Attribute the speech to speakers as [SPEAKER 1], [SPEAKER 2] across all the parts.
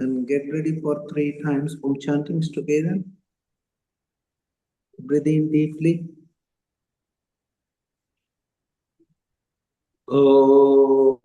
[SPEAKER 1] And get ready for 3 times Om chantings together. Breathe in deeply. Oh.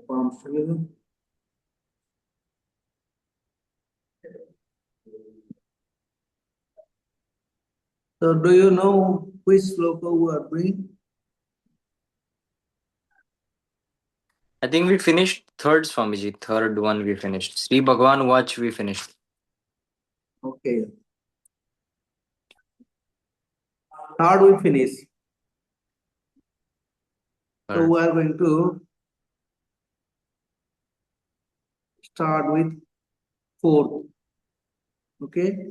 [SPEAKER 1] Palms together. So, do you know which sloka we are doing?
[SPEAKER 2] I think we finished third, Swamiji. Third one we finished. Sri Bhagwan Watch we finished.
[SPEAKER 1] Okay. Third we finish. So we are going to start with fourth. Okay.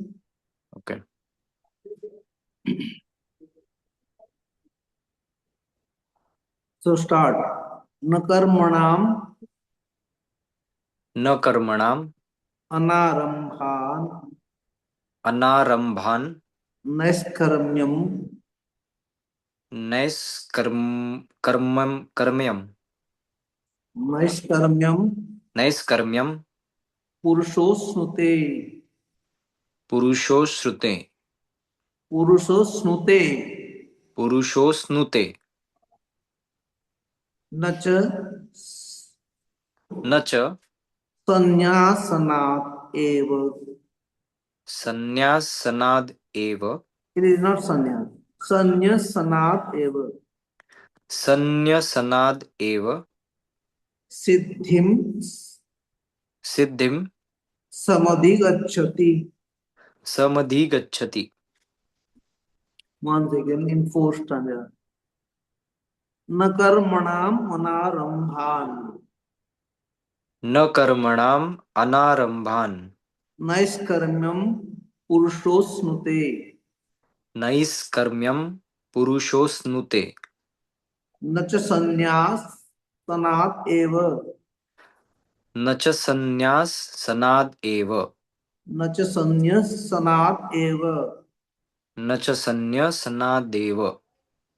[SPEAKER 2] Okay.
[SPEAKER 1] So start. Nakarmanam.
[SPEAKER 2] Nakarmanam.
[SPEAKER 1] Anarambhan.
[SPEAKER 2] Anarambhan.
[SPEAKER 1] Naiskarmyam.
[SPEAKER 2] Karmyam. Naiskarmyam.
[SPEAKER 1] Purushosnute.
[SPEAKER 2] Purushosrute.
[SPEAKER 1] Purushosnute.
[SPEAKER 2] Purushosnute.
[SPEAKER 1] Nacha.
[SPEAKER 2] Nacha.
[SPEAKER 1] Sanyasanat eva.
[SPEAKER 2] Sanyasanad eva.
[SPEAKER 1] It is not sanyas. Sanyasanat eva.
[SPEAKER 2] Sanyasanad eva.
[SPEAKER 1] Siddhim.
[SPEAKER 2] Siddhim.
[SPEAKER 1] Samadhigacchati.
[SPEAKER 2] Samadhigacchati.
[SPEAKER 1] Once again in 4 stanza. Nakarmanam anarambhan.
[SPEAKER 2] Nakarmanam anarambhan.
[SPEAKER 1] Naiskarmyam purushosnute.
[SPEAKER 2] Naiskarmyam purushosnute.
[SPEAKER 1] Nacha sanyas sanat eva.
[SPEAKER 2] Nacha sanyas sanad eva.
[SPEAKER 1] Nacha sanyas sanat eva.
[SPEAKER 2] Nacha sanyasanadeva.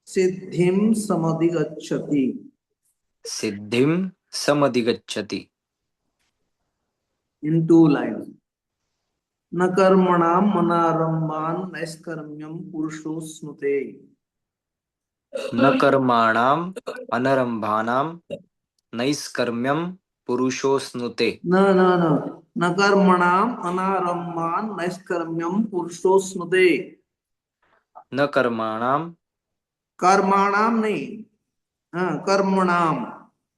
[SPEAKER 1] Siddhim samadhigacchati.
[SPEAKER 2] Siddhim samadhigacchati.
[SPEAKER 1] In 2 lines. Nakarmanam manarambhan naiskarmyam purushosnute.
[SPEAKER 2] Nakarmanam anarambhanam naiskarmyam purushosnute.
[SPEAKER 1] No. Nakarmanam anarambhan naiskarmyam purushosnute.
[SPEAKER 2] Nakarmanam.
[SPEAKER 1] कर्माणाम नहीं. कर्मणाम.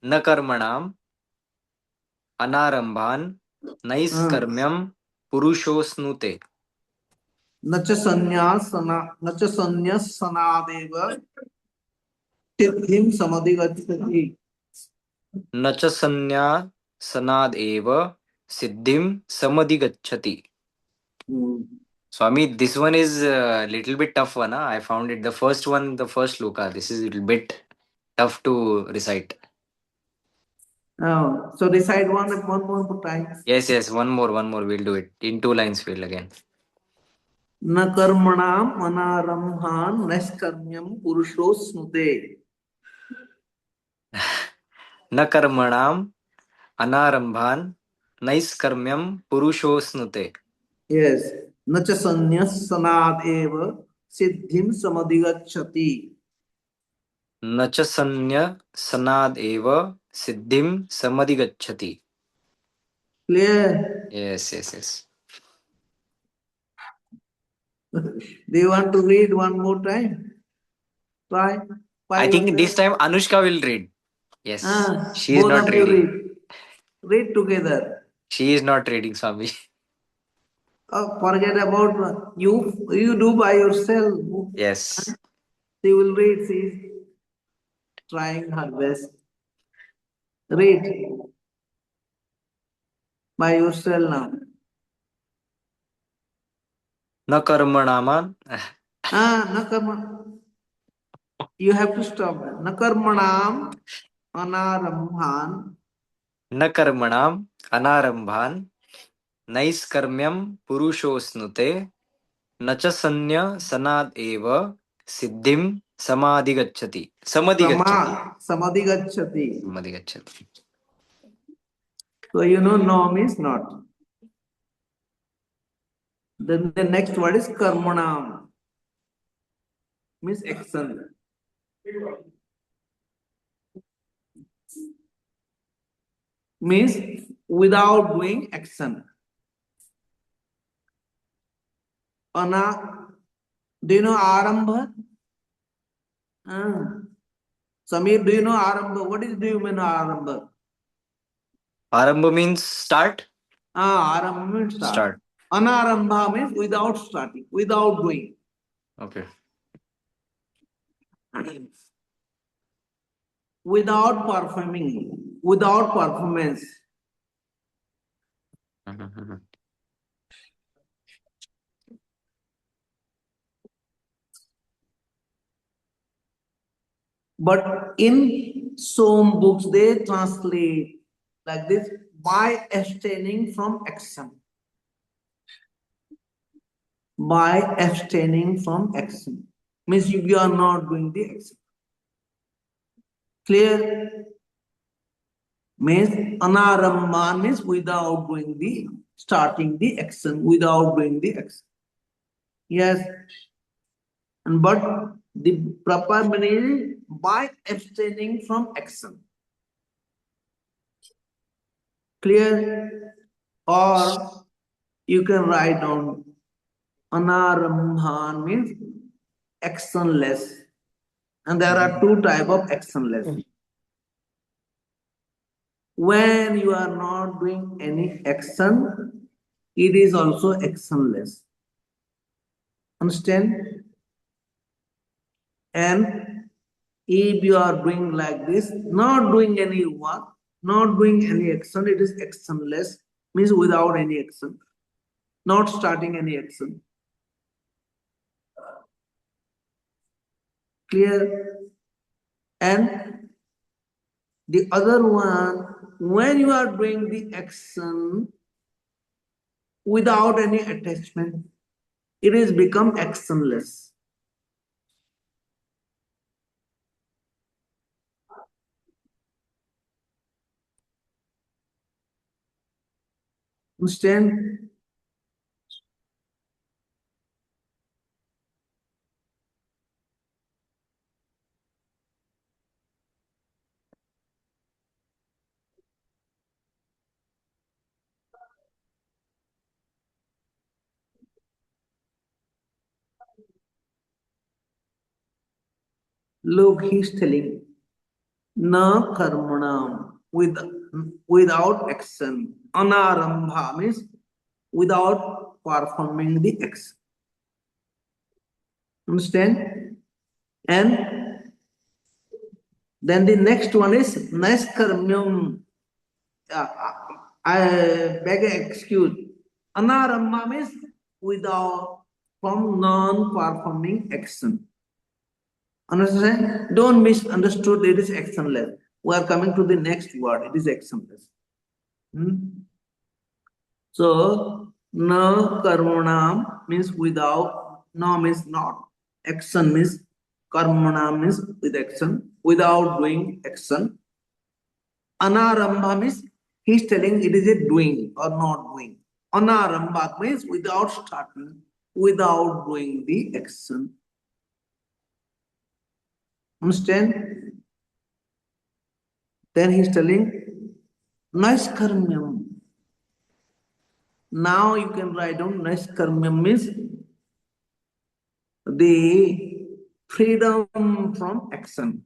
[SPEAKER 2] Nakarmanam anarambhan naiskarmyam purushosnute.
[SPEAKER 1] नच संन्यासनादेव सिद्धिं समधिगच्छति.
[SPEAKER 2] Nacha sanyasanadeva siddhim samadhigacchati. Swami, this one is a little bit tough one. I found it. The first one, the first sloka. This is a little bit tough to recite.
[SPEAKER 1] So recite one more time.
[SPEAKER 2] Yes. One more. We'll do it. In 2 lines we'll again.
[SPEAKER 1] न कर्मणाम अनारंभान नैष्कर्म्यम पुरुषोस्नुते.
[SPEAKER 2] न कर्मणाम अनारंभान नैष्कर्म्यम पुरुषोस्नुते.
[SPEAKER 1] Yes. न च संन्यसनाद एव सिद्धिं समधिगच्छति.
[SPEAKER 2] न च संन्यसनाद एव सिद्धिं समधिगच्छति.
[SPEAKER 1] Clear?
[SPEAKER 2] Yes.
[SPEAKER 1] Do you want to read one more time? Try.
[SPEAKER 2] I think this time Anushka will read. Yes. She is not reading.
[SPEAKER 1] Read together.
[SPEAKER 2] She is not reading, Swami.
[SPEAKER 1] Forget about you. You do by yourself.
[SPEAKER 2] Yes.
[SPEAKER 1] She will read. trying her best. Read by yourself now.
[SPEAKER 2] न कर्मणाम
[SPEAKER 1] Na karma. You have to stop. Na karmanam anarambhan.
[SPEAKER 2] न कर्मणाम अनारंभान नैष्कर्म्यम पुरुषोस्नुते न च सन्न्य सनाद एव सिद्धिम समाधिगच्छति समधिगच्छति
[SPEAKER 1] Samadhigacchati.
[SPEAKER 2] समधिगच्छति.
[SPEAKER 1] So you know no means not. Then the next word is karmanam. Means action. Means without doing action. Ana, do you know arambha? Samir, do you know arambha? What do you mean arambha?
[SPEAKER 2] Arambha means start.
[SPEAKER 1] Arambha means start. Anarambha means without starting, without doing.
[SPEAKER 2] Okay.
[SPEAKER 1] Without performing, without performance. But in some books, they translate like this by abstaining from action. By abstaining from action. Means you are not doing the action. Clear? Means anarambha means without doing the starting the action, without doing the action. Yes. And but the proper meaning is by abstaining from action. Clear? Or you can write down anarambhan means actionless. And there are two types of actionless. When you are not doing any action, it is also actionless. Understand? And if you are doing like this, not doing any work, not doing any action, it is actionless, means without any action, not starting any action. Clear? And the other one, when you are doing the action without any attachment, it is become actionless. Understand? Look, he's telling, na karmanam, without action. Anarambha means without performing the action. Understand? And then the next one is naiskarmyam. I beg excuse. Anarambha means without from non-performing action. Understand? Don't misunderstood. It is actionless. We are coming to the next word. It is actionless. So, na karmanam means without, na means not. Action means karmanam means with action, without doing action. Anarambha means he's telling it is a doing or not doing. Anarambha means without starting, without doing the action. Understand? Then he's telling naiskarmyam. Now you can write down naiskarmyam means the freedom from action.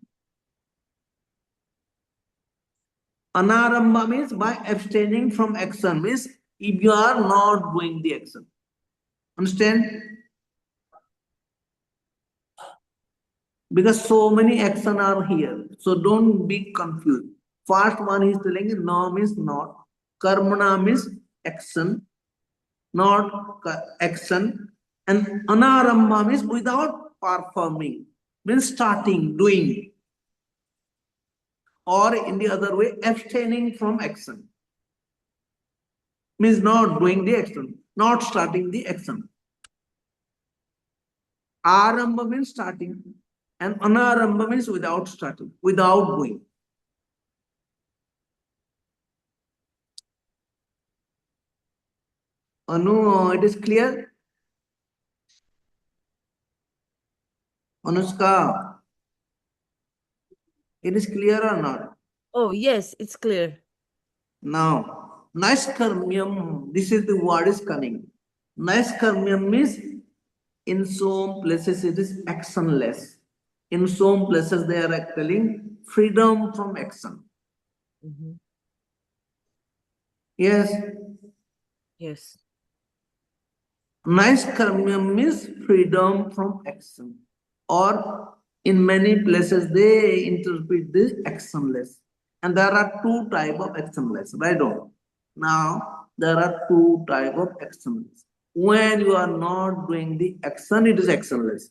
[SPEAKER 1] Anarambha means by abstaining from action, means if you are not doing the action. Understand? Because so many action are here. So don't be confused. First one is telling no means not. Karmana means action, not action. And anarambha means without performing, means starting, doing. Or in the other way, abstaining from action. Means not doing the action, not starting the action. Arambha means starting, and anarambha means without starting, without doing. Anu, it is clear? Anushka, it is clear or not?
[SPEAKER 3] Oh, yes, it's clear.
[SPEAKER 1] Now, naiskarmyam, this is the word is cunning. Naiskarmyam means in some places it is actionless. In some places they are telling freedom from action.
[SPEAKER 3] Mm-hmm.
[SPEAKER 1] Yes.
[SPEAKER 3] Yes.
[SPEAKER 1] Naiskarmyam means freedom from action. Or in many places they interpret this actionless. And there are two type of actionless, right on. Now there are two type of actionless. When you are not doing the action, it is actionless.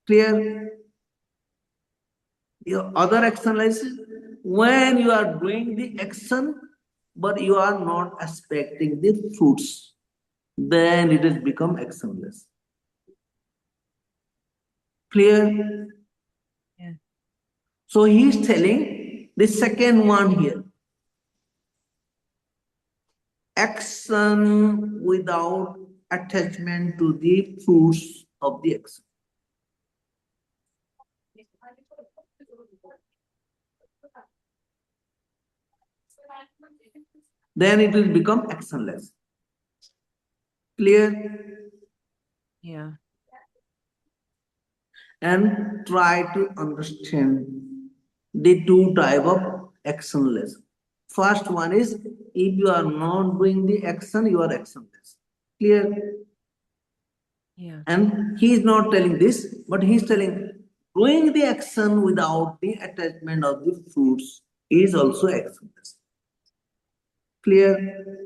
[SPEAKER 1] Clear? Your other actionless is when you are doing the action, but you are not expecting the fruits, then it has become actionless. Clear?
[SPEAKER 3] Yeah.
[SPEAKER 1] So he is telling the second one here. Action without attachment to the fruits of the action. Then it will become actionless. Clear?
[SPEAKER 3] Yeah.
[SPEAKER 1] And try to understand the two type of actionless. First one is if you are not doing the action, you are actionless. Clear?
[SPEAKER 3] Yeah.
[SPEAKER 1] And he is not telling this, but he is telling doing the action without the attachment of the fruits is also actionless. Clear?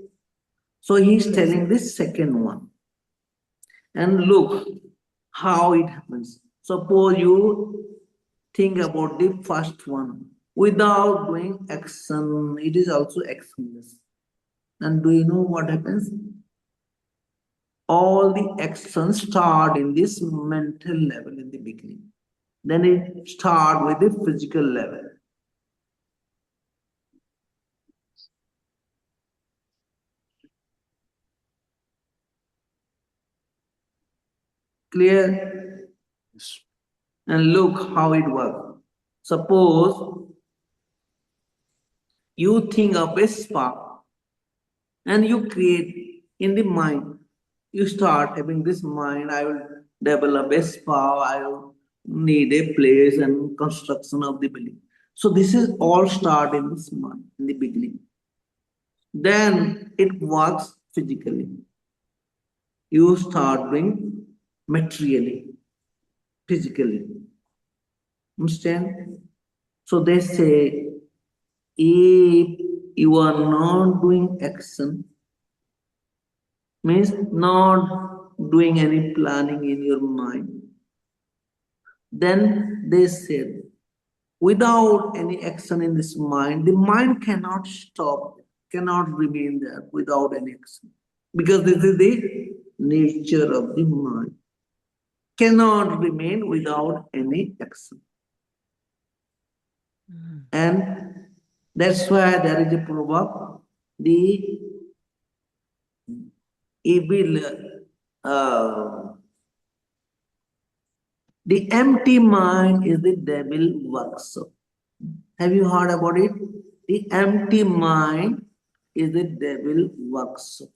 [SPEAKER 1] So he is telling this second one. And look how it happens. Suppose you think about the first one. Without doing action, it is also actionless. And do you know what happens? All the actions start in this mental level in the beginning. Then it start with the physical level. Clear?
[SPEAKER 2] Yes.
[SPEAKER 1] And look how it works. Suppose you think of a spark and you create in the mind. You start having this mind, I will develop a spa, I will need a place and construction of the building. So this is all start in this mind in the beginning. Then it works physically. You start doing materially, physically. Understand? So they say if you are not doing action, means not doing any planning in your mind, then they said without any action in this mind, the mind cannot stop, cannot remain there without any action. Because this is the nature of the mind. Cannot remain without any action. And that's why there is a proverb, the evil, the empty mind is the devil workshop. Have you heard about it? The empty mind is the devil workshop.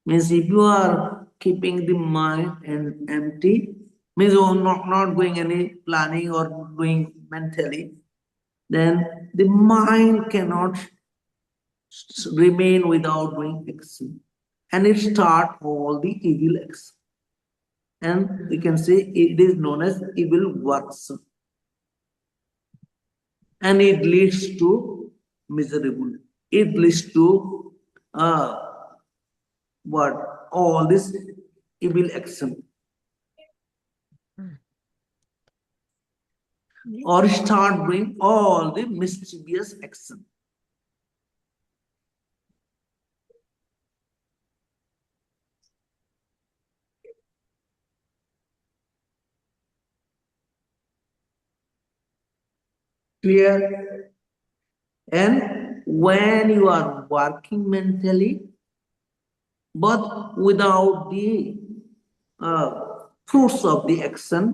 [SPEAKER 1] Means if you are keeping the mind and empty, means you're not doing any planning or doing mentally, then the mind cannot remain without doing action. And it start all the evil acts. and we can say it is known as evil works. And it leads to miserable. It leads to what? All this evil action. Or start doing all the mischievous action. Clear? And when you are working mentally, but without the fruits of the action,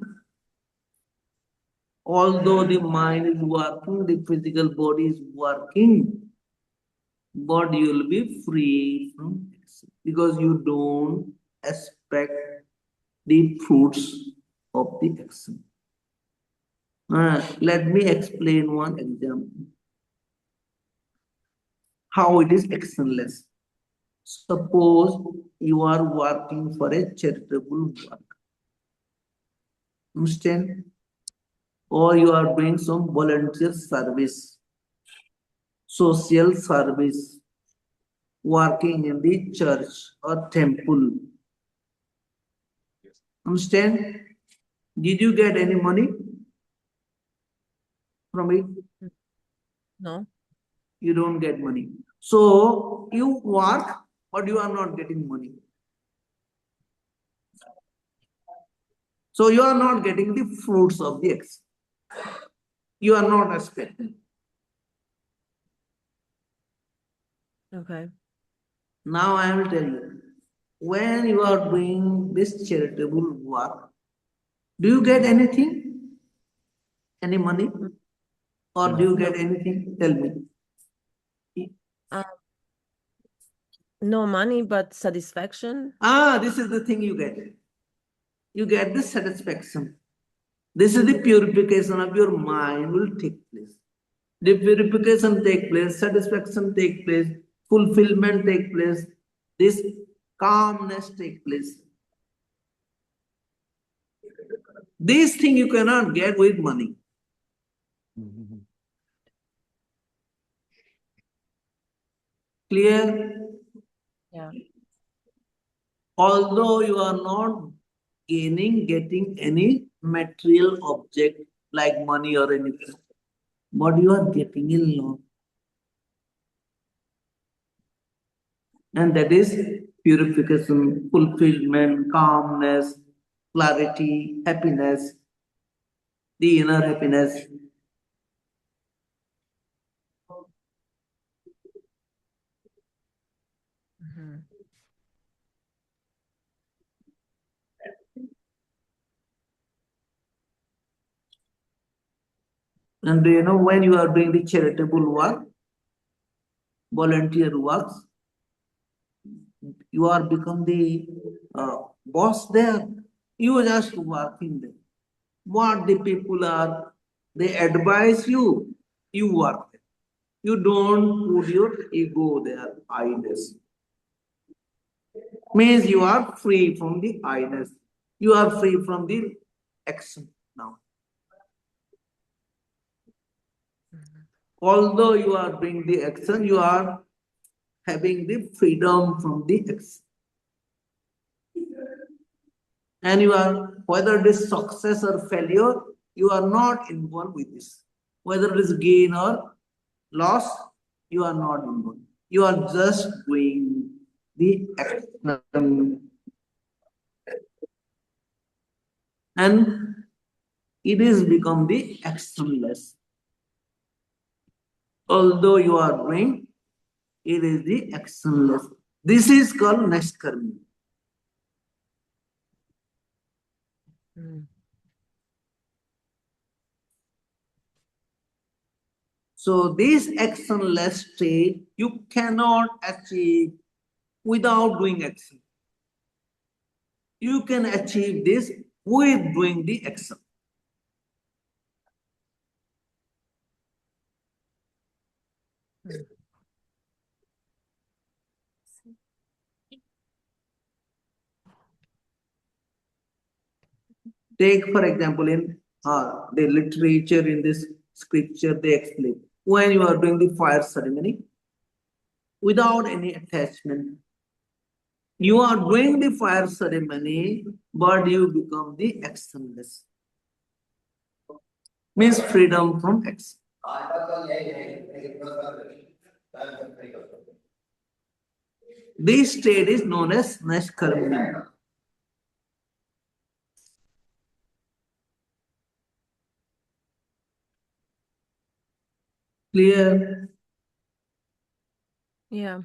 [SPEAKER 1] although the mind is working, the physical body is working, but you will be free from action because you don't expect the fruits of the action. Let me explain one example. How it is actionless. Suppose you are working for a charitable work. Understand? Or you are doing some volunteer service, social service, working in the church or temple. Understand? Did you get any money from it?
[SPEAKER 3] No.
[SPEAKER 1] You don't get money. So you work, but you are not getting money. So you are not getting the fruits of the action. You are not expecting.
[SPEAKER 3] Okay.
[SPEAKER 1] Now I will tell you, when you are doing this charitable work, do you get anything? Any money? Or do you get anything? Tell me.
[SPEAKER 3] Um, no money, but satisfaction.
[SPEAKER 1] This is the thing you get. You get the satisfaction. This is the purification of your mind will take place. The purification take place, satisfaction take place, fulfillment take place, this calmness take place. This thing you cannot get with money. Clear?
[SPEAKER 3] Yeah.
[SPEAKER 1] Although you are not getting any material object like money or anything, but you are getting in love. And that is purification, fulfillment, calmness, clarity, happiness, the inner happiness.
[SPEAKER 3] Mhm.
[SPEAKER 1] And do you know when you are doing the charitable work, volunteer works, you are become the boss there. You are just working there. What the people are, they advise you, you work there. You don't put your ego there, I-ness. Means you are free from the I-ness. You are free from the action now. Although you are doing the action, you are having the freedom from the action. And you are, whether it is success or failure, you are not involved with this. Whether it is gain or loss, you are not involved. You are just doing the action. And it is become the actionless. Although you are doing, it is the actionless. This is called nashkarmi.
[SPEAKER 3] Mm.
[SPEAKER 1] So this actionless state you cannot achieve without doing action. You can achieve this with doing the action.
[SPEAKER 3] Mm.
[SPEAKER 1] Take for example in the literature in this scripture they explain when you are doing the fire ceremony without any attachment. You are doing the fire ceremony, but you become the actionless. Means freedom from action. This state is known as Nashkarmya. Clear?
[SPEAKER 3] Yeah.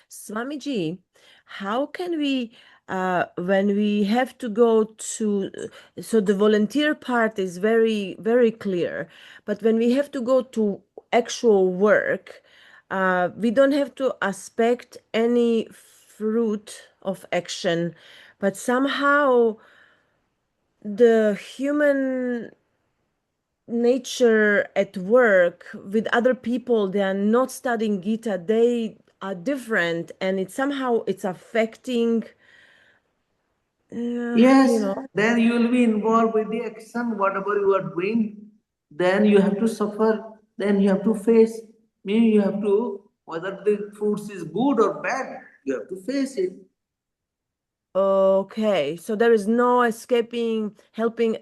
[SPEAKER 3] Swamiji, how can we, when we have to go to, so the volunteer part is very, very clear, but when we have to go to actual work, we don't have to expect any fruit of action, but somehow the human nature at work with other people, they are not studying Gita, they are different, and it's affecting
[SPEAKER 1] Yes, then you will be involved with the action, whatever you are doing, then you have to suffer, then you have to face. Mean you have to, whether the fruits is good or bad, you have to face it.
[SPEAKER 3] Okay, so there is no escaping, helping,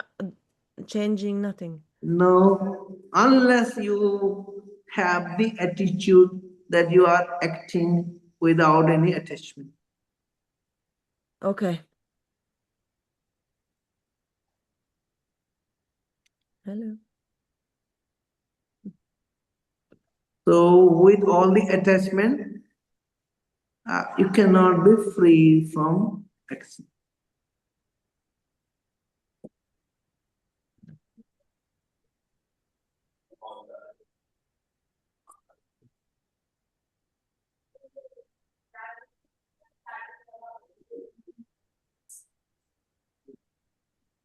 [SPEAKER 3] changing, nothing.
[SPEAKER 1] No, unless you have the attitude that you are acting without any attachment.
[SPEAKER 3] Okay. Hello.
[SPEAKER 1] So, with all the attachment, you cannot be free from action.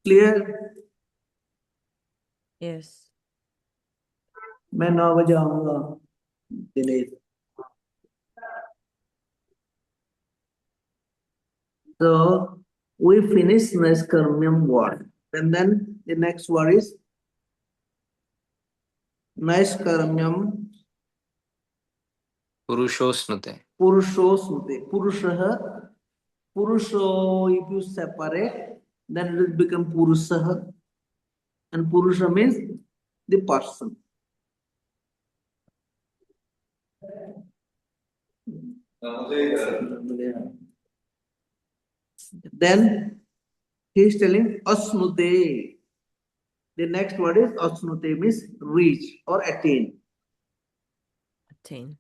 [SPEAKER 1] Clear?
[SPEAKER 3] Yes.
[SPEAKER 1] मैं 9 बजे आऊंगा Dinesh. So we finish Naiskharmyam word. And then the next word is Naiskharmyam
[SPEAKER 2] Purushosnute.
[SPEAKER 1] Purushosnute. Purushaha. Purusho, if you separate, then it will become Purushaha. And Purusha means the person. Then he is telling Asnute. The next word is Asnute means reach or attain.
[SPEAKER 3] Attain.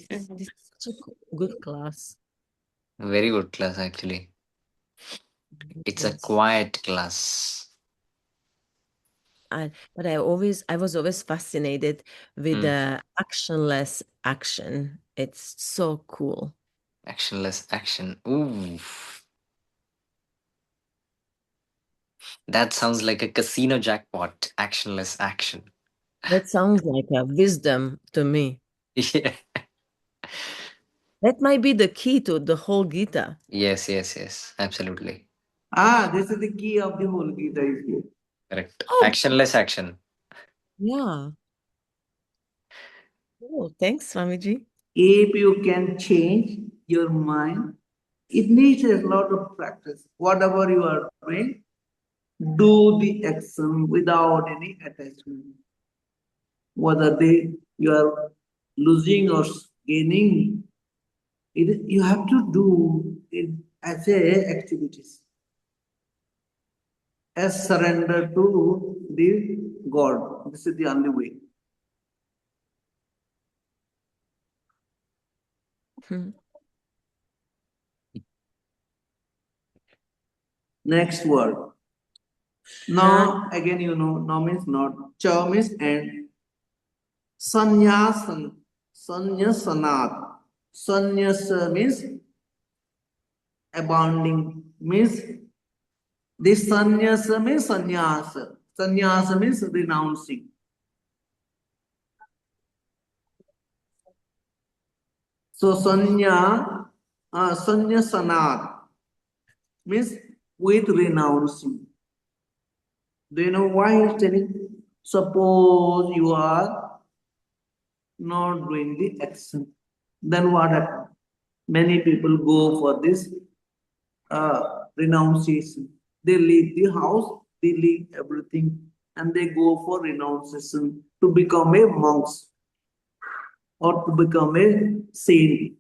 [SPEAKER 3] This is such a good class.
[SPEAKER 2] Very good class, actually. It's a
[SPEAKER 3] Yes.
[SPEAKER 2] quiet class.
[SPEAKER 3] But I was always fascinated with the actionless action. It's so cool.
[SPEAKER 2] Actionless action. Ooh. That sounds like a casino jackpot. Actionless action.
[SPEAKER 3] That sounds like a wisdom to me.
[SPEAKER 2] Yeah.
[SPEAKER 3] That might be the key to the whole Gita.
[SPEAKER 2] Yes, yes, yes. Absolutely.
[SPEAKER 1] This is the key of the whole Gita is here.
[SPEAKER 2] Correct.
[SPEAKER 3] Oh,
[SPEAKER 2] Actionless action.
[SPEAKER 3] yeah. Oh, thanks, Swamiji.
[SPEAKER 1] If you can change your mind, it needs a lot of practice. Whatever you are doing, do the action without any attachment. Whether you are losing or gaining, you have to do it as a activities, as surrender to the God. This is the only way.
[SPEAKER 3] Hmm.
[SPEAKER 1] Next word, Now again you know, now means not, cha means and, sanyasan, sanyasanat, sanyasa means abounding, means this sannyasa means sannyasa. Sannyasa means renouncing. So sanyasanat means with renouncing. Do you know why he's telling? Suppose you are not doing the action, then what happens? Many people go for this renunciation. They leave the house, they leave everything, and they go for renunciation to become a monk or to become a saint.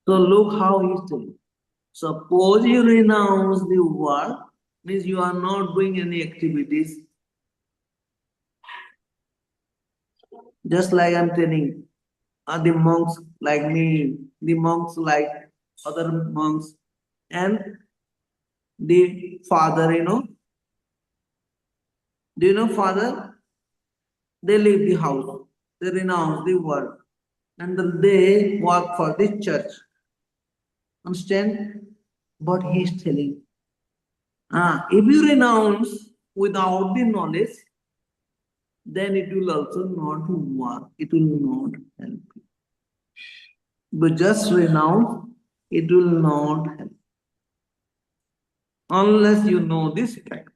[SPEAKER 1] So look how he's telling. Suppose you renounce the world, means you are not doing any activities. Just like I'm telling, are the monks like me, the monks like other monks, and the father, do you know father? They leave the house, they renounce the world, and then they work for the church. Understand? But he is telling, if you renounce without the knowledge, then it will also not work, it will not help you. But just renounce, it will not help. Unless you know this fact.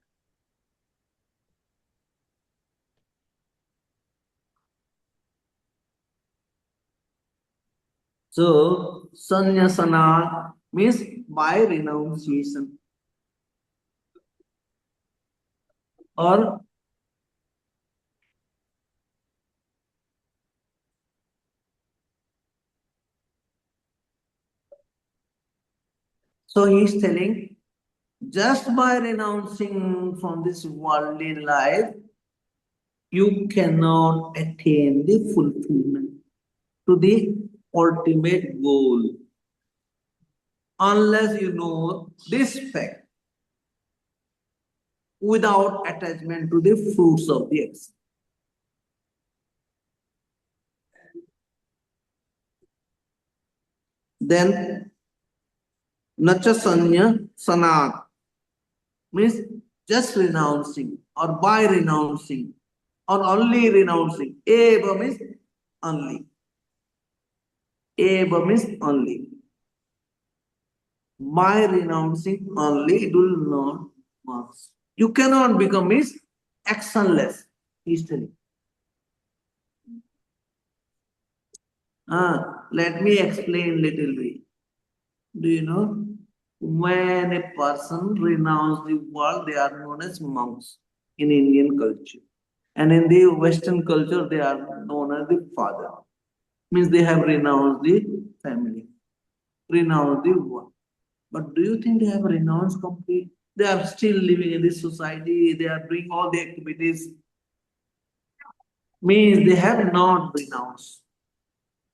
[SPEAKER 1] So, sannyasana means by renunciation. Or so he is telling, just by renouncing from this worldly life, you cannot attain the fulfillment to the ultimate goal unless you know this fact without attachment to the fruits of the action. Then nacha sanya sanat means just renouncing or by renouncing or only renouncing. Eva means only. Eva means only. By renouncing only, it will not work. You cannot become is actionless. He's telling. Let me explain little bit. Do you know? When a person renounces the world, they are known as monks in Indian culture. And in the Western culture, they are known as the father. Means they have renounced the family, renounced the world. But do you think they have renounced complete? They are still living in this society, they are doing all the activities. Means they have not renounced.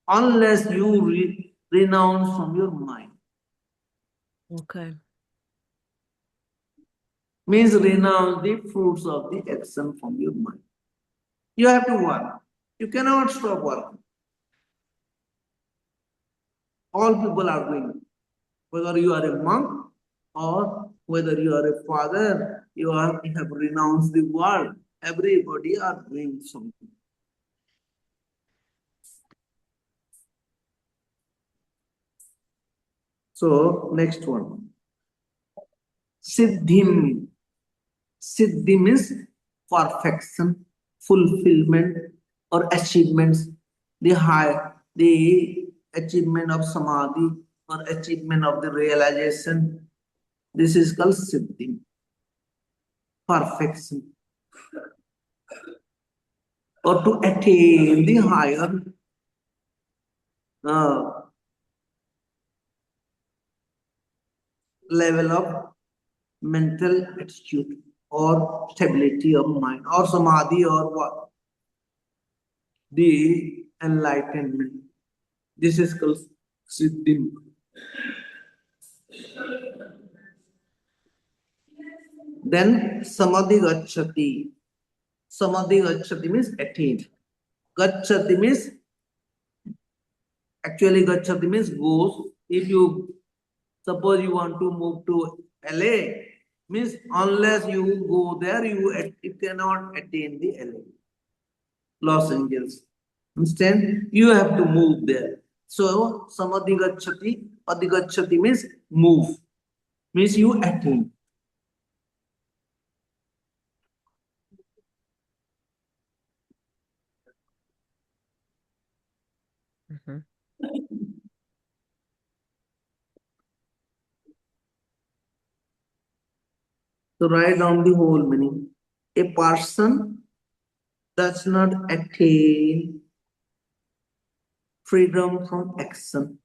[SPEAKER 1] Unless you renounce from your mind.
[SPEAKER 3] Okay.
[SPEAKER 1] Means renounce the fruits of the action from your mind. You have to work. You cannot stop working. All people are doing it. Whether you are a monk or whether you are a father, you have renounced the world. Everybody are doing something. So next one. Siddhim. Siddhi means perfection, fulfillment, or achievements. The achievement of samadhi or achievement of the realization. This is called siddhi, perfection. Or to attain the higher level of mental attitude or stability of mind or samadhi or what? The enlightenment. This is called siddhi. Then samadhi gacchati. Samadhi gacchati means attain. Gacchati means, actually gacchati means goes. If you suppose you want to move to LA, means unless you go there, you cannot attain the LA, Los Angeles. Understand? You have to move there. So samadhi gacchati, adhigacchati means move, means you attain.
[SPEAKER 3] Mhm.
[SPEAKER 1] So write down the whole meaning. A person does not attain freedom from action.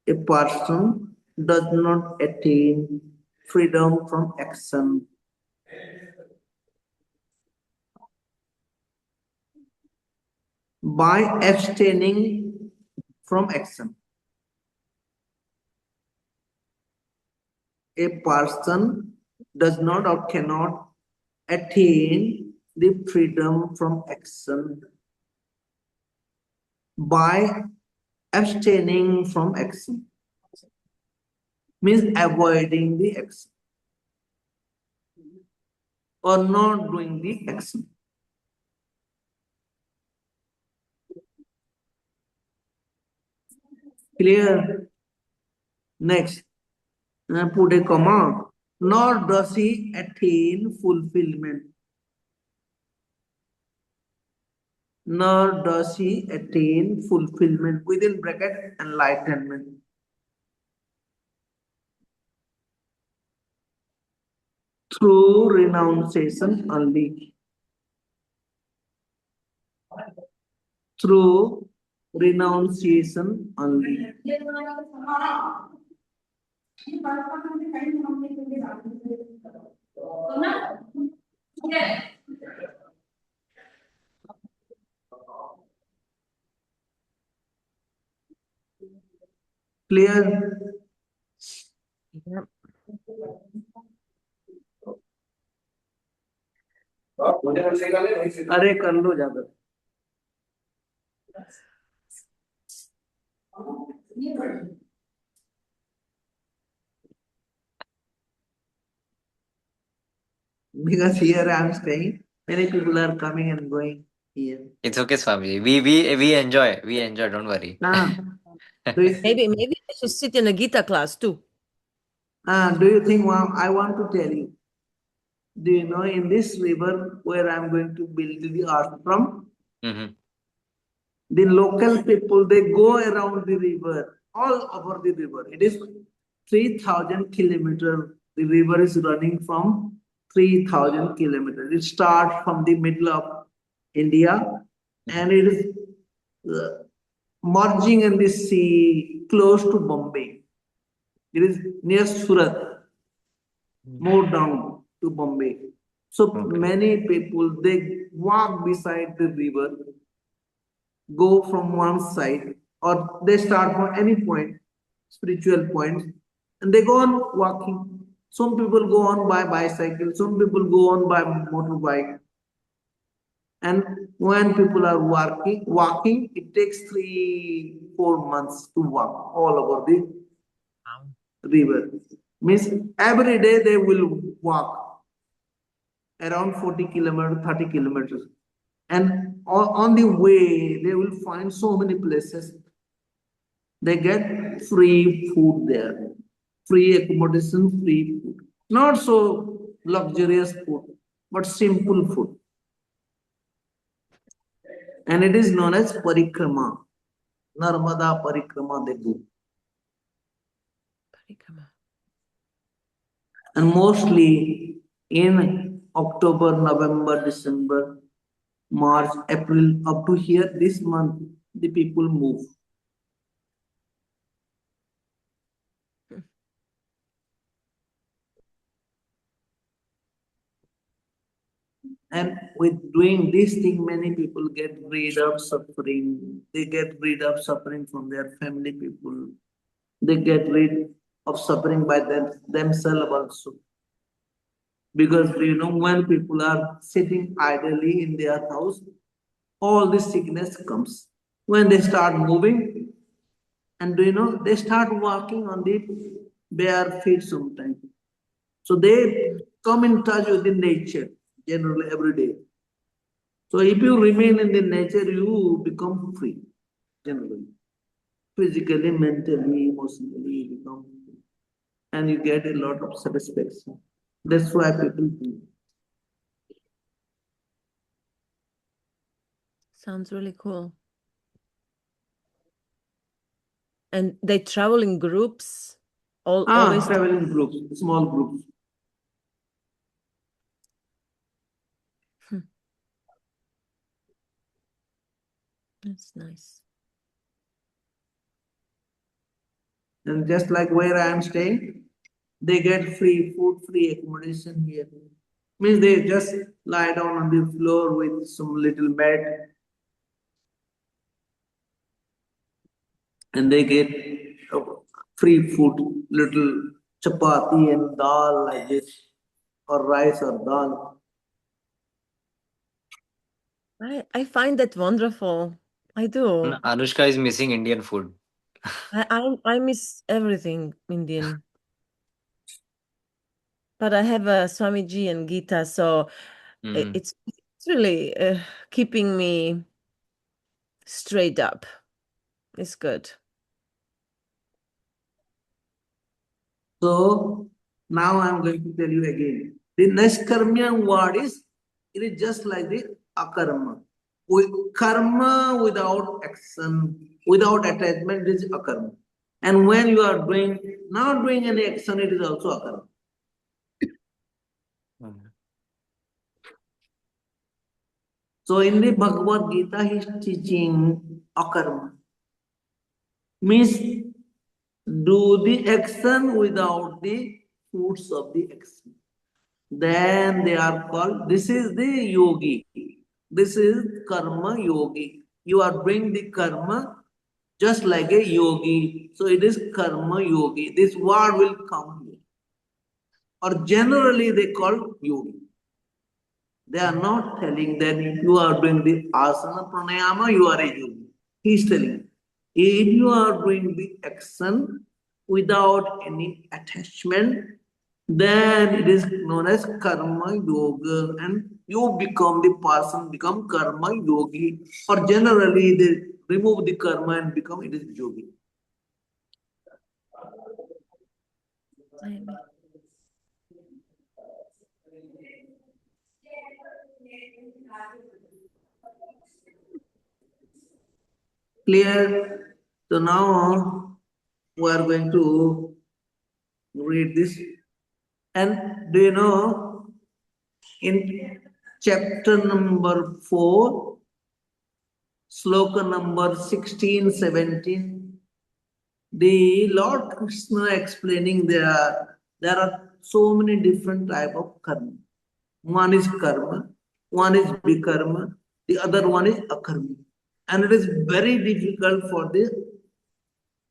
[SPEAKER 1] A person does not attain freedom from action by abstaining from action. A person does not or cannot attain the freedom from action by abstaining from action, means avoiding the action or not doing the action. Clear? Next, put a comma. Nor does he attain fulfillment. Nor does he attain fulfillment, within bracket enlightenment. Through renunciation only. Through renunciation only. Clear?
[SPEAKER 3] Yeah.
[SPEAKER 1] अरे कर लो जाकर because here I am staying, many people are coming and going here.
[SPEAKER 2] It's okay, Swami. We enjoy. We enjoy. Don't worry.
[SPEAKER 1] Do you,
[SPEAKER 3] Maybe I should sit in a Gita class too.
[SPEAKER 1] do you think, well, I want to tell you, do you know in this river where I am going to build the ashram,
[SPEAKER 2] Mm-hmm.
[SPEAKER 1] the local people, they go around the river, all over the river. It is 3,000 kilometers. The river is running from 3,000 kilometers. It starts from the middle of India and it is merging in the sea close to Bombay. It is near Surat, more down to Bombay. So
[SPEAKER 2] Okay.
[SPEAKER 1] many people, they walk beside the river, go from one side, or they start from any point, spiritual point, and they go on walking. Some people go on by bicycle, some people go on by motorbike. And when people are walking, it takes 3-4 months to walk all over the river. Means every day they will walk around 40 kilometers, 30 kilometers. And on the way, they will find so many places. They get free food there, free accommodation, free food. Not so luxurious food, but simple food. And it is known as parikrama. Narmada parikrama they do.
[SPEAKER 3] Parikama.
[SPEAKER 1] And mostly in October, November, December, March, April, up to here, this month, the people move. And with doing this thing, many people get rid of suffering. They get rid of suffering from their family people. They get rid of suffering by themselves also. Because when people are sitting idly in their house, all this sickness comes. When they start moving, and they start walking on the bare feet sometimes. So they come in touch with the nature generally every day. So if you remain in the nature, you become free generally. Physically, mentally, emotionally, you become free. And you get a lot of satisfaction. That's why people do.
[SPEAKER 3] Sounds really cool. And they travel in groups, always.
[SPEAKER 1] Traveling groups, small groups.
[SPEAKER 3] That's nice.
[SPEAKER 1] And just like where I am staying, they get free food, free accommodation here. Means they just lie down on the floor with some little mat, and they get uh, free food, little chapati and dal like this, or rice or dal.
[SPEAKER 3] I find that wonderful. I do.
[SPEAKER 2] Anushka is missing Indian food.
[SPEAKER 3] I miss everything Indian. But I have a Swamiji and Gita, so it's really keeping me straight up. It's good.
[SPEAKER 1] So now I'm going to tell you again. The Nashkarmyan word is, it is just like the akarma. Karma without action, without attachment is akarma. And when you are not doing any action, it is also akarma. So in the Bhagwat Gita, he is teaching akarma. Means do the action without the fruits of the action. Then they are called, this is the yogi. This is karma yogi. You are doing the karma just like a yogi. So it is karma yogi. This word will come here. Or generally they call yogi. They are not telling that if you are doing the asana pranayama, you are a yogi. He is telling, if you are doing the action without any attachment, then it is known as karma yoga, and you become the person, become karma yogi, or generally they remove the karma and become it is yogi.
[SPEAKER 3] Maybe.
[SPEAKER 1] Clear? So now we are going to read this. And do you know, in chapter number 4, sloka number 16, 17, the Lord Krishna explaining there are so many different type of karma. One is karma, one is bikarma, the other one is akarma. And it is very difficult for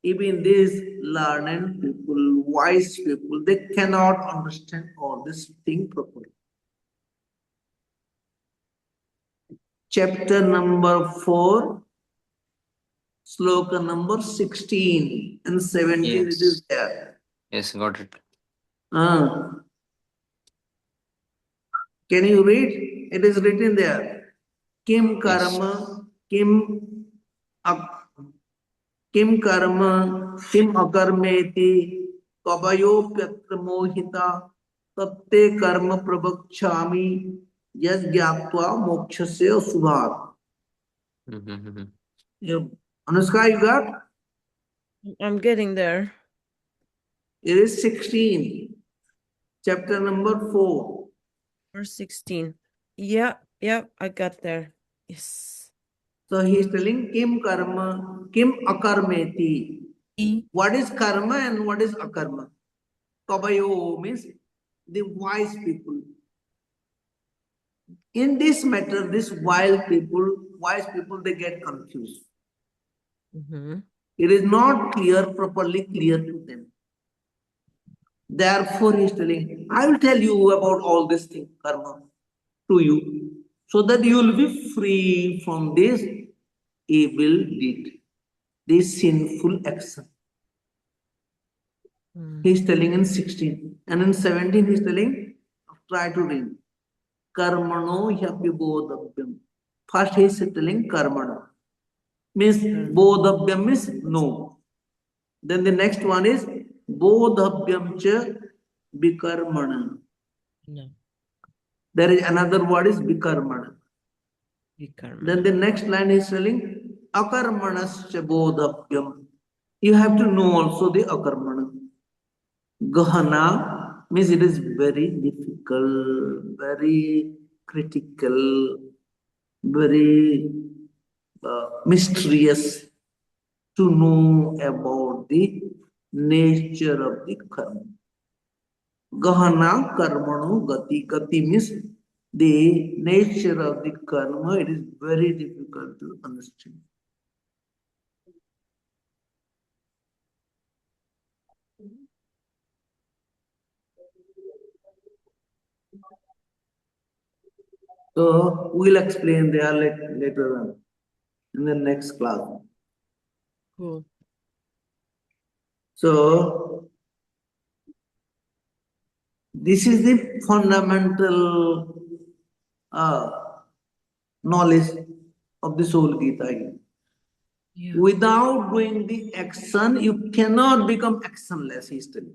[SPEAKER 1] even these learned people, wise people, they cannot understand all this thing properly. Chapter number 4, sloka number 16 and 17,
[SPEAKER 2] Yes.
[SPEAKER 1] it is there.
[SPEAKER 2] Yes, got it.
[SPEAKER 1] Can you read? It is written there. Kim karma, kim karma, kim akarmeti, kabayopyatra mohita, tatte karma prabhakshami, yas gyaptva mokshasya subhat. Anushka, you got?
[SPEAKER 3] I'm getting there.
[SPEAKER 1] It is 16, chapter number 4.
[SPEAKER 3] Verse 16. Yeah, I got there. Yes.
[SPEAKER 1] So he is telling kim karma, kim akarmeti. What is karma and what is akarma? Kabayo means the wise people. In this matter, these wise people, they get confused. It is not properly clear to them. Therefore, he is telling, I will tell you about all this thing, karma, to you, so that you will be free from this evil deed, this sinful action. He is telling in 16. And in 17, he is telling, try to read. Karmano hyapibodhabhyam. First, he is telling karmana. Means bodhabhyam means no. Then the next one is bodhabhyam cha vikarmana.
[SPEAKER 3] No.
[SPEAKER 1] There is another word is vikarmana.
[SPEAKER 3] Vikarmana.
[SPEAKER 1] Then the next line is telling akarmanascha bodhabhyam. You have to know also the akarmana. Gahana means it is very difficult, very critical, very mysterious to know about the nature of the karma. Gahana karmano gati. Gati means the nature of the karma. It is very difficult to understand. So we'll explain there later on in the next class.
[SPEAKER 3] Cool.
[SPEAKER 1] So this is the fundamental knowledge of the soul Gita.
[SPEAKER 3] Yeah.
[SPEAKER 1] Without doing the action, you cannot become actionless, he is telling.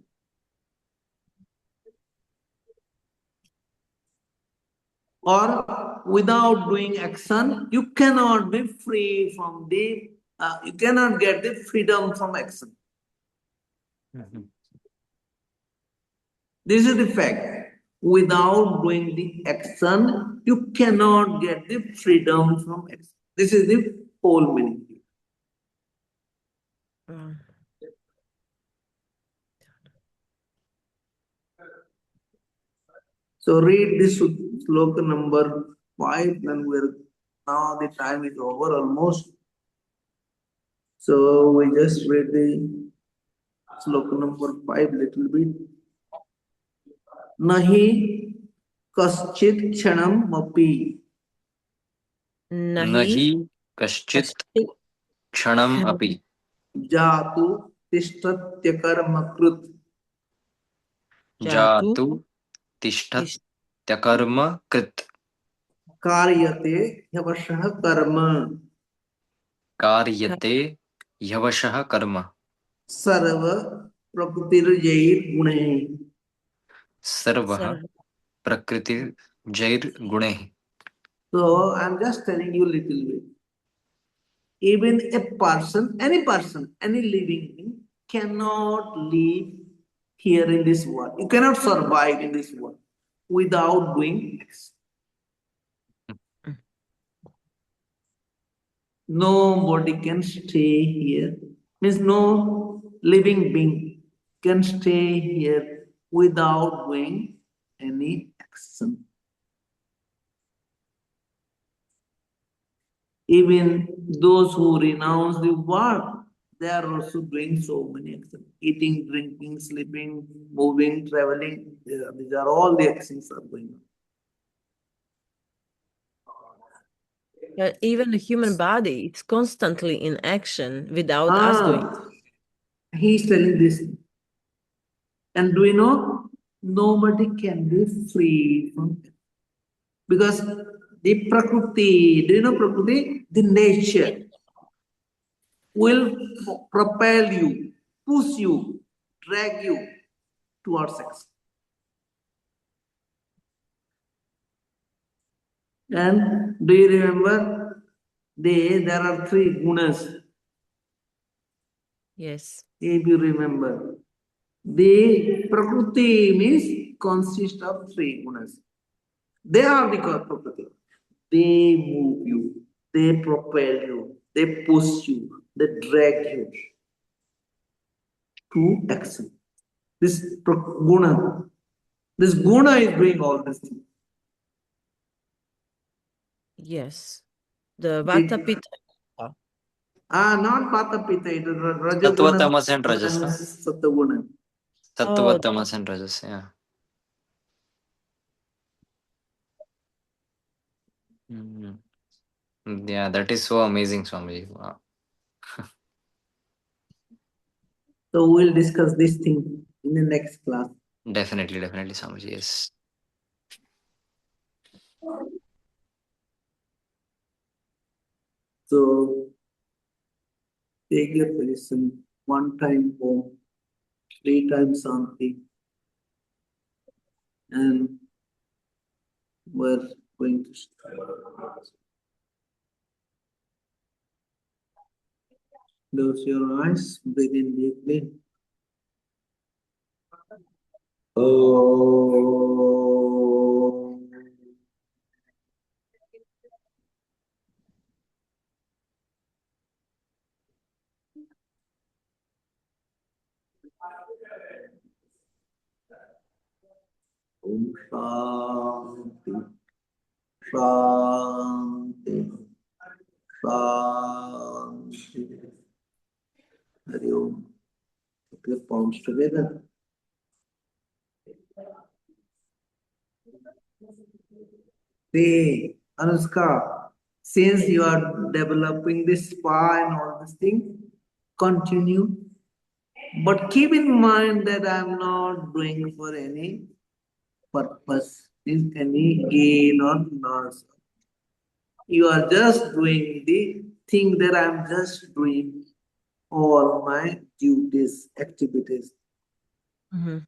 [SPEAKER 1] Or without doing action, you cannot be free from the, you cannot get the freedom from action. This is the fact. Without doing the action, you cannot get the freedom from action. This is the whole meaning. So read this sloka number 5, then we're now the time is over almost. So we just read the sloka number 5 little bit. Nahi kaschit kshanam api.
[SPEAKER 2] Nahi kaschit kshanam api.
[SPEAKER 1] Jatu tishtatya karma krut.
[SPEAKER 2] Jatu tishtatya karma krit.
[SPEAKER 1] Karyate yavashah karma.
[SPEAKER 2] Karyate yavashah karma.
[SPEAKER 1] Sarva prakritirjair gune.
[SPEAKER 2] Sarvah prakritir jair gune.
[SPEAKER 1] So I'm just telling you a little bit. Even a person, any living being cannot live here in this world. You cannot survive in this world without doing X. Nobody can stay here. Means no living being can stay here without doing any action. Even those who renounce the world, they are also doing so many actions. Eating, drinking, sleeping, moving, traveling. These are all the actions are going on.
[SPEAKER 3] Even the human body, it's constantly in action without us doing.
[SPEAKER 1] He is telling this. And do you know, nobody can be free from it. Because the Prakriti, do you know Prakriti? The nature will propel you, push you, drag you towards sex. And do you remember there are 3 gunas?
[SPEAKER 3] Yes.
[SPEAKER 1] If you remember, the Prakriti means consist of 3 gunas. They are the Prakriti. They move you, they propel you, they push you, they drag you to action. This guna is doing all this thing.
[SPEAKER 3] Yes. The Vata Pitta.
[SPEAKER 1] Not Vata Pitta, it is
[SPEAKER 2] Sattva,
[SPEAKER 1] Rajaguna,
[SPEAKER 2] Tamas and Rajas.
[SPEAKER 1] Sataguna.
[SPEAKER 2] Sattva,
[SPEAKER 3] Oh,
[SPEAKER 2] tamas, and rajas. Yeah. Mhm. Yeah, that is so amazing, Swamiji. Wow.
[SPEAKER 1] So we'll discuss this thing in the next class.
[SPEAKER 2] Definitely, definitely, Swamiji. Yes.
[SPEAKER 1] So take your position, one time home, three times Shanti, and we're going to start. Close your eyes, breathe in deeply. Oh. Om Shanti, Shanti, Shanti. Hari Om. Put your palms together. Hey, Anushka, since you are developing this spa and all this thing, continue. But keep in mind that I'm not doing for any purpose, is any gain or loss. You are just doing the thing that I'm just doing all my duties, activities.
[SPEAKER 3] mhm.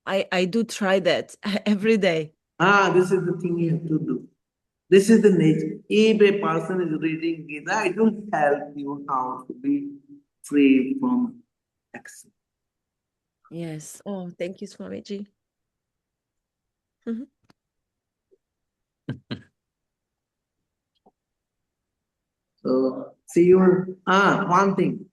[SPEAKER 3] I do try that every day.
[SPEAKER 1] This is the thing you have to do. This is the nature. If a person is reading Gita, it will help you how to be free from action.
[SPEAKER 3] Yes. Oh, thank you, Swamiji. Mhm.
[SPEAKER 1] So, see you. One thing.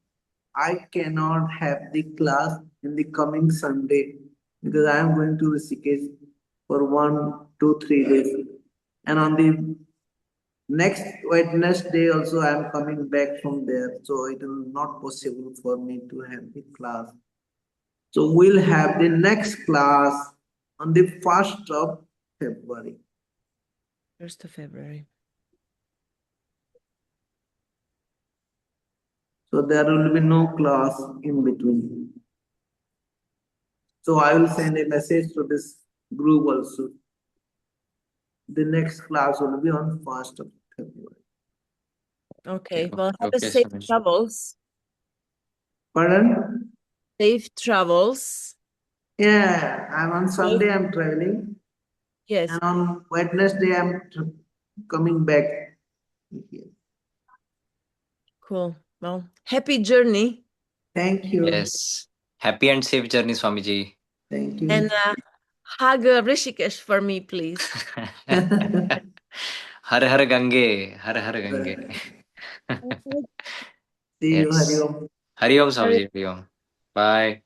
[SPEAKER 1] I cannot have the class in the coming Sunday because I am going to Rishikesh for 1, 2, 3 days. And on the next Wednesday also I am coming back from there. So it is not possible for me to have the class. So we'll have the next class on the 1st of February.
[SPEAKER 3] 1st of February.
[SPEAKER 1] So there will be no class in between. So I will send a message to this group also. The next class will be on 1st of February.
[SPEAKER 3] Okay.
[SPEAKER 2] Okay,
[SPEAKER 3] Well, have a
[SPEAKER 2] okay,
[SPEAKER 3] safe
[SPEAKER 2] Swamiji.
[SPEAKER 3] travels.
[SPEAKER 1] Pardon?
[SPEAKER 3] Safe travels.
[SPEAKER 1] Yeah, I'm on Sunday, I'm traveling,
[SPEAKER 3] Yes.
[SPEAKER 1] and on Wednesday, I'm coming back here.
[SPEAKER 3] Cool. Well, happy journey.
[SPEAKER 1] Thank you.
[SPEAKER 2] Yes. Happy and safe journey, Swamiji.
[SPEAKER 1] Thank
[SPEAKER 3] And
[SPEAKER 1] you.
[SPEAKER 3] hug Rishikesh for me, please.
[SPEAKER 2] Har Har Gange, Har Har Gange.
[SPEAKER 1] See you, Hari
[SPEAKER 2] Yes.
[SPEAKER 1] Om.
[SPEAKER 2] Hari Om, Swamiji. Hari Om. Bye.